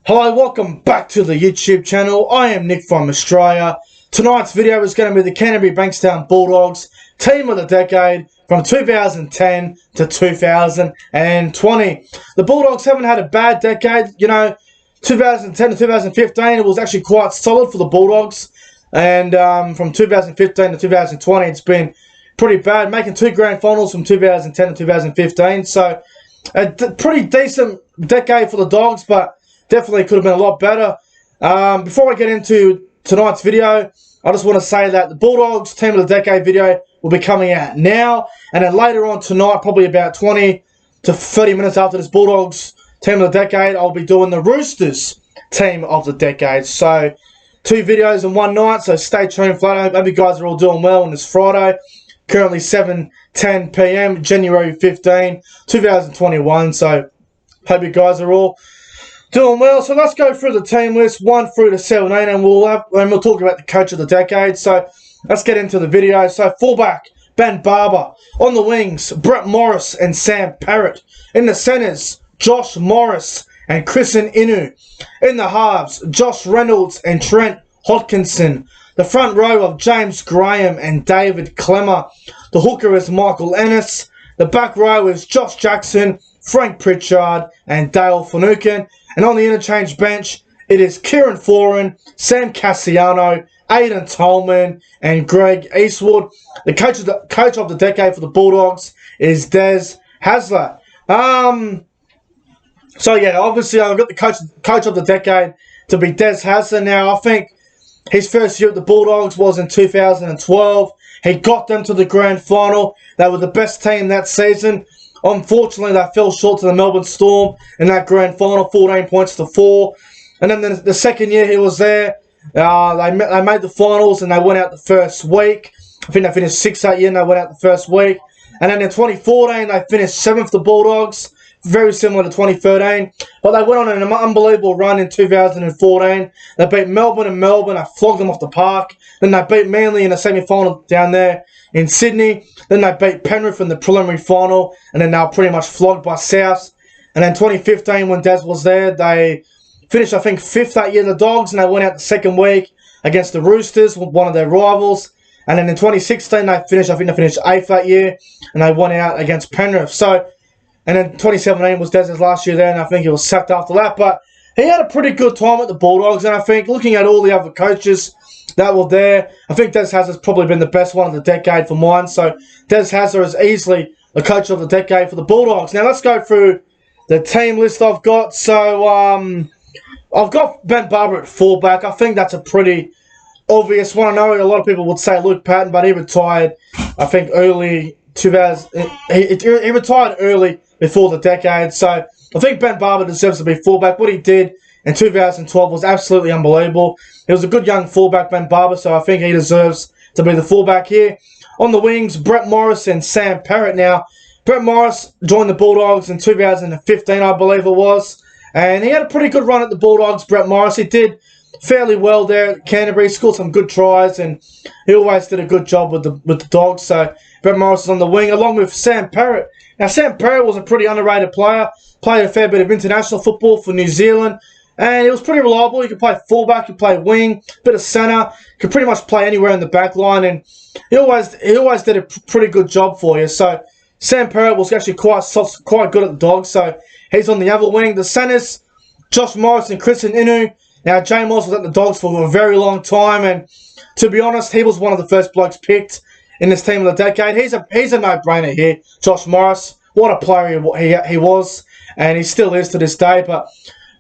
Hello, welcome back to the YouTube channel. I am Nick from Australia. Tonight's video is going to be the Canterbury-Bankstown Bulldogs Team of the Decade from 2010 to 2020. The Bulldogs haven't had a bad decade. 2010 to 2015, it was actually quite solid for the Bulldogs. And from 2015 to 2020, it's been pretty bad, making two grand finals from 2010 to 2015. So a pretty decent decade for the Dogs, but definitely could have been a lot better. Before I get into tonight's video, I just want to say that the Bulldogs Team of the Decade video will be coming out now. And then later on tonight, probably about 20 to 30 minutes after this Bulldogs Team of the Decade, I'll be doing the Roosters Team of the Decade. So, two videos in one night, so stay tuned for that. I hope you guys are all doing well on this Friday. Currently 7:10 p.m, January 15, 2021. So, hope you guys are all doing well. So let's go through the team list 1 through to 17, and we'll talk about the coach of the decade. So let's get into the video. So fullback Ben Barber, on the wings Brett Morris and Sam Parrott, in the centres Josh Morris and Christian Inu, in the halves Josh Reynolds and Trent Hodkinson, the front row of James Graham and David Clemmer, the hooker is Michael Ennis, the back row is Josh Jackson, Frank Pritchard and Dale Finucane. And on the interchange bench, it is Kieran Foran, Sam Cassiano, Aidan Tolman, and Greg Eastwood. The coach of the decade for the Bulldogs is Des Hasler. So yeah, obviously I've got the coach of the decade to be Des Hasler. Now I think his first year at the Bulldogs was in 2012. He got them to the grand final. They were the best team that season. Unfortunately, they fell short to the Melbourne Storm in that grand final, 14 points to 4. And then the second year he was there, they made the finals and they went out the first week. I think they finished 6th that year and they went out the first week. And then in 2014, they finished 7th, the Bulldogs, very similar to 2013. But they went on an unbelievable run in 2014. They beat Melbourne in Melbourne. They flogged them off the park. Then they beat Manly in the semi-final down there in Sydney. Then they beat Penrith in the preliminary final, and then they were pretty much flogged by South. And then 2015, when Des was there, they finished, I think, 5th that year, the Dogs, and they went out the second week against the Roosters, one of their rivals. And then in 2016, I think they finished 8th that year, and they won out against Penrith. So, and then 2017 was Des's last year there, and I think he was sacked after that. But he had a pretty good time at the Bulldogs, and I think looking at all the other coaches that were there, I think Des Hasler's probably been the best one of the decade for mine. So Des Hasler is easily the coach of the decade for the Bulldogs. Now let's go through the team list I've got. So I've got Ben Barber at fullback. I think that's a pretty obvious one. I know a lot of people would say Luke Patton, but he retired, I think, early 2000. He retired early before the decade. So I think Ben Barber deserves to be fullback. What he did in 2012 was absolutely unbelievable. He was a good young fullback, Ben Barber, so I think he deserves to be the fullback here. On the wings, Brett Morris and Sam Parrott. Now, Brett Morris joined the Bulldogs in 2015, I believe it was, and he had a pretty good run at the Bulldogs, Brett Morris. He did fairly well there at Canterbury, scored some good tries, and he always did a good job with the Dogs. So Brett Morris is on the wing, along with Sam Parrott. Now, Sam Parrott was a pretty underrated player, played a fair bit of international football for New Zealand, and he was pretty reliable. He could play fullback, he could play wing, bit of centre, could pretty much play anywhere in the back line, and he always did a pretty good job for you. So Sam Parrott was actually quite good at the Dogs, so he's on the other wing. The centres, Josh Morris and Christian Inu. Now, Jay Morris was at the Dogs for a very long time, and to be honest, he was one of the first blokes picked in this team of the decade. He's a no-brainer here, Josh Morris. What a player he was, and he still is to this day. But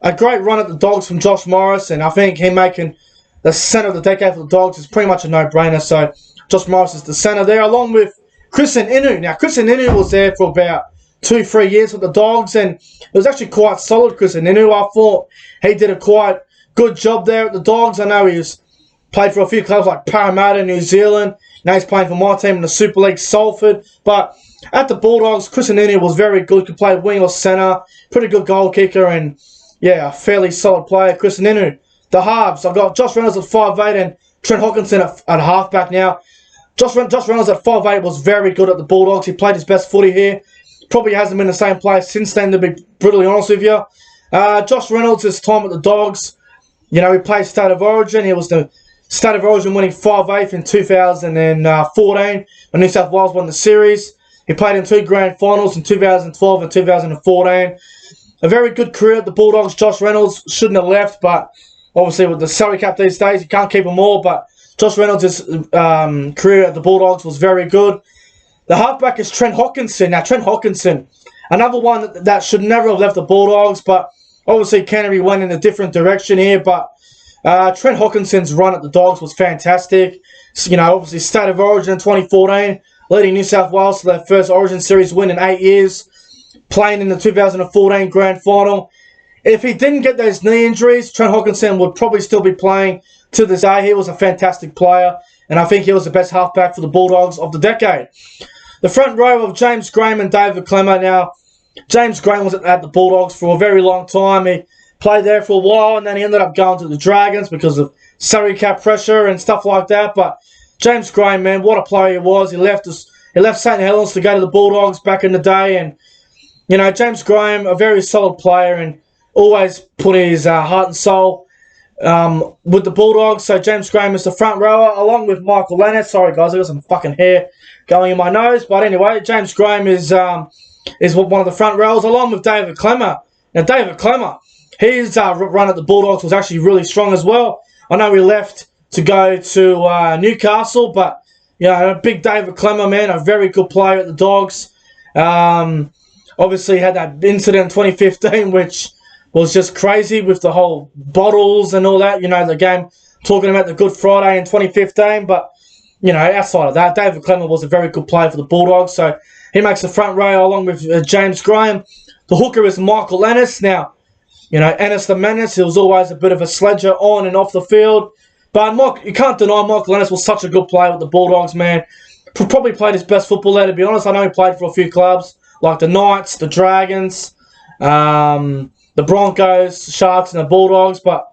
a great run at the Dogs from Josh Morris, and I think him making the centre of the decade for the Dogs is pretty much a no-brainer. So Josh Morris is the centre there, along with Christian Inu. Now, Christian Inu was there for about 2-3 years with the Dogs, and it was actually quite solid, Christian Inu. I thought he did a quite good job there at the Dogs. I know he's played for a few clubs like Parramatta, New Zealand. Now he's playing for my team in the Super League, Salford. But at the Bulldogs, Christian Inu was very good. Could play wing or centre. Pretty good goal kicker and, yeah, a fairly solid player, Christian Inu. The halves, I've got Josh Reynolds at 5'8" and Trent Hodkinson at halfback now. Josh Reynolds at 5'8" was very good at the Bulldogs. He played his best footy here. Probably hasn't been the same player since then, to be brutally honest with you. Josh Reynolds, his time at the Dogs, he played State of Origin. He was the State of Origin winning 5/8 in 2014 when New South Wales won the series. He played in 2 grand finals in 2012 and 2014. A very good career at the Bulldogs. Josh Reynolds shouldn't have left, but obviously with the salary cap these days, you can't keep them all. But Josh Reynolds' career at the Bulldogs was very good. The halfback is Trent Hawkinson. Now, Trent Hawkinson, another one that should never have left the Bulldogs, but obviously Canterbury went in a different direction here. But Trent Hawkinson's run at the Dogs was fantastic. So, obviously State of Origin in 2014, leading New South Wales to their first Origin Series win in 8 years, playing in the 2014 Grand Final. If he didn't get those knee injuries, Trent Hawkinson would probably still be playing to this day. He was a fantastic player, and I think he was the best halfback for the Bulldogs of the decade. The front row of James Graham and David Klemmer. Now, James Graham was at the Bulldogs for a very long time. He played there for a while, and then he ended up going to the Dragons because of salary cap pressure and stuff like that. But James Graham, man, what a player he was. He left St. Helens to go to the Bulldogs back in the day, and James Graham, a very solid player, and always put his heart and soul with the Bulldogs. So James Graham is the front rower, along with Michael Lennon. Sorry, guys, I got some fucking hair going in my nose. But anyway, James Graham is one of the front rowers, along with David Klemmer. Now, David Klemmer, his run at the Bulldogs was actually really strong as well. I know he left to go to Newcastle, but big David Klemmer, man, a very good player at the Dogs. Obviously, had that incident in 2015, which was just crazy with the whole bottles and all that. The game talking about the Good Friday in 2015. But, outside of that, David Klemmer was a very good player for the Bulldogs. So he makes the front row along with James Graham. The hooker is Michael Ennis. Now, Ennis the Menace, he was always a bit of a sledger on and off the field. But you can't deny Michael Ennis was such a good player with the Bulldogs, man. Probably played his best football there, to be honest. I know he played for a few clubs like the Knights, the Dragons, the Broncos, Sharks, and the Bulldogs. But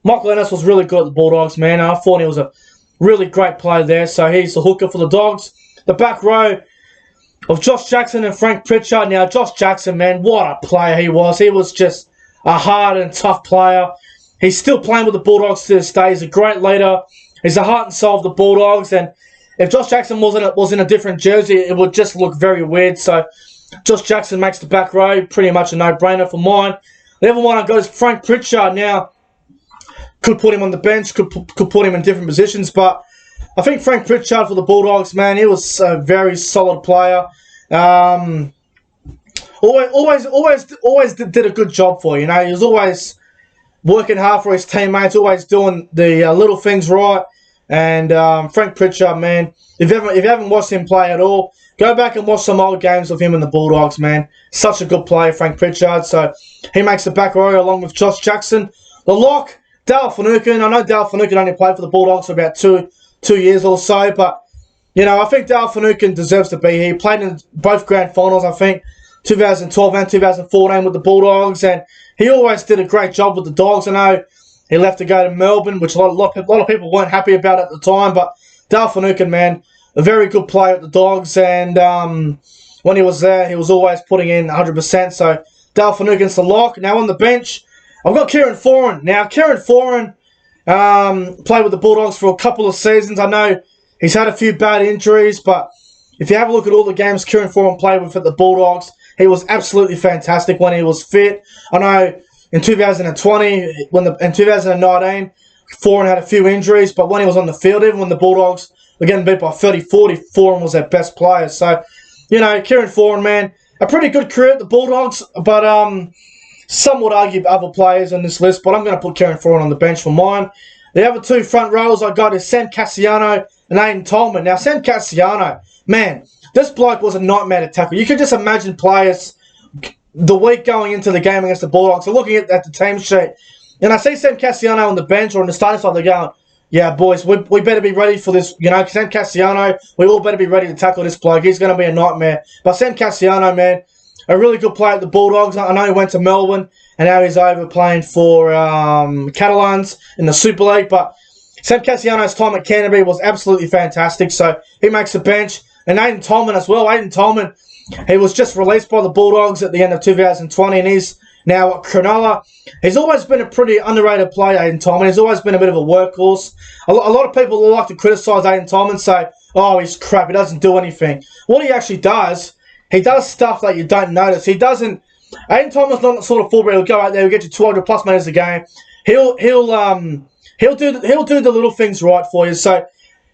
Michael Ennis was really good at the Bulldogs, man. I thought he was a really great player there. So he's the hooker for the Dogs. The back row of Josh Jackson and Frank Pritchard. Now, Josh Jackson, man, what a player he was. He was just a hard and tough player. He's still playing with the Bulldogs to this day. He's a great leader. He's the heart and soul of the Bulldogs. And if Josh Jackson was in a different jersey, it would just look very weird. So Josh Jackson makes the back row pretty much a no-brainer for mine. The other one I got is Frank Pritchard. Now, could put him on the bench, could put him in different positions, but I think Frank Pritchard for the Bulldogs, man, he was a very solid player. Always did a good job for you. He was always working hard for his teammates, always doing the little things right. And Frank Pritchard, man, if you haven't watched him play at all, go back and watch some old games of him and the Bulldogs, man. Such a good player, Frank Pritchard. So he makes the back row along with Josh Jackson. The lock, Dale Finucane. I know Dale Finucane only played for the Bulldogs for about two years or so, but I think Dale Finucane deserves to be here. He played in both grand finals, I think, 2012 and 2014 with the Bulldogs, and he always did a great job with the Dogs. I know he left to go to Melbourne, which a lot of people weren't happy about at the time, but Dale Finucane, man, a very good player at the Dogs, and when he was there, he was always putting in 100%. So Dale Finucane's the lock. Now on the bench, I've got Kieran Foran. Now, Kieran Foran played with the Bulldogs for a couple of seasons. I know he's had a few bad injuries, but if you have a look at all the games Kieran Foran played with at the Bulldogs, he was absolutely fantastic when he was fit. I know in 2020, in 2019, Foran had a few injuries, but when he was on the field, even when the Bulldogs were getting beat by 30-40, Foran was their best player. So, Kieran Foran, man, a pretty good career at the Bulldogs, but some would argue other players on this list, but I'm going to put Kieran Foran on the bench for mine. The other two front rows I got is Sam Cassiano and Aiden Tolman. Now, Sam Cassiano, man, this bloke was a nightmare to tackle. You could just imagine players the week going into the game against the Bulldogs, so looking at the team sheet, and I see Sam Cassiano on the bench or on the starting side, they're going, yeah, boys, we better be ready for this. Sam Cassiano, we all better be ready to tackle this bloke. He's going to be a nightmare. But Sam Cassiano, man, a really good player at the Bulldogs. I know he went to Melbourne, and now he's over playing for Catalans in the Super League. But Sam Cassiano's time at Canterbury was absolutely fantastic, so he makes the bench. And Aiden Tolman as well. Aiden Tolman, he was just released by the Bulldogs at the end of 2020, and he's Now, Cronulla, he's always been a pretty underrated player, Aiden Tolman. He's always been a bit of a workhorse. A lot of people like to criticise Aiden Tolman and say, oh, he's crap, he doesn't do anything. What he actually does, he does stuff that you don't notice. He doesn't... Aiden Tolman's not the sort of fullback who'll go out there, he'll get you 200 plus minutes a game. He'll do the little things right for you. So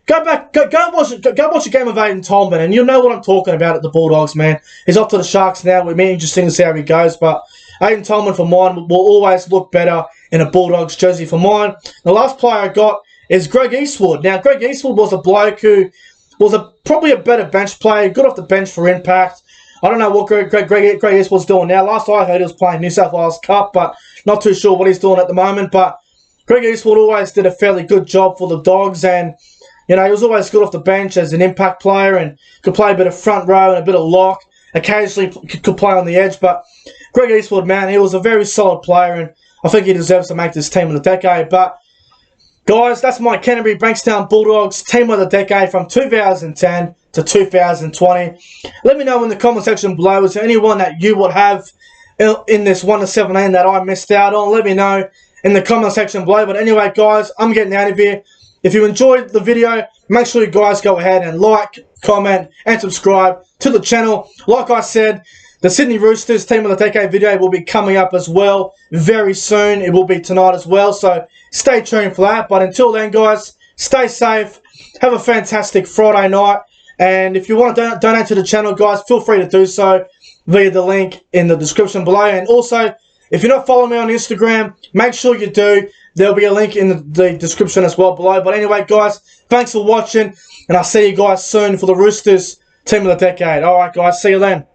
go watch a game of Aiden Tolman, and you'll know what I'm talking about at the Bulldogs, man. He's off to the Sharks now. It'll be interesting to see how he goes, but Aiden Tolman for mine will always look better in a Bulldogs jersey for mine. The last player I got is Greg Eastwood. Now, Greg Eastwood was a bloke who was probably a better bench player, good off the bench for impact. I don't know what Greg Eastwood's doing now. Last I heard, he was playing New South Wales Cup, but not too sure what he's doing at the moment. But Greg Eastwood always did a fairly good job for the Dogs, and you know, he was always good off the bench as an impact player and could play a bit of front row and a bit of lock. Occasionally could play on the edge, but Greg Eastwood, man, he was a very solid player, and I think he deserves to make this team of the decade. But guys, that's my Canterbury-Bankstown Bulldogs team of the decade from 2010 to 2020. Let me know in the comment section below, is there anyone that you would have in this 1 to 17 that I missed out on? Let me know in the comment section below. But anyway, guys, I'm getting out of here. If you enjoyed the video, make sure you guys go ahead and like, comment, and subscribe to the channel. Like I said, the Sydney Roosters Team of the Decade video will be coming up as well very soon. It will be tonight as well, so stay tuned for that. But until then, guys, stay safe. Have a fantastic Friday night. And if you want to donate to the channel, guys, feel free to do so via the link in the description below. And also, if you're not following me on Instagram, make sure you do. There'll be a link in the description as well below. But anyway, guys, thanks for watching, and I'll see you guys soon for the Roosters Team of the Decade. All right, guys, see you then.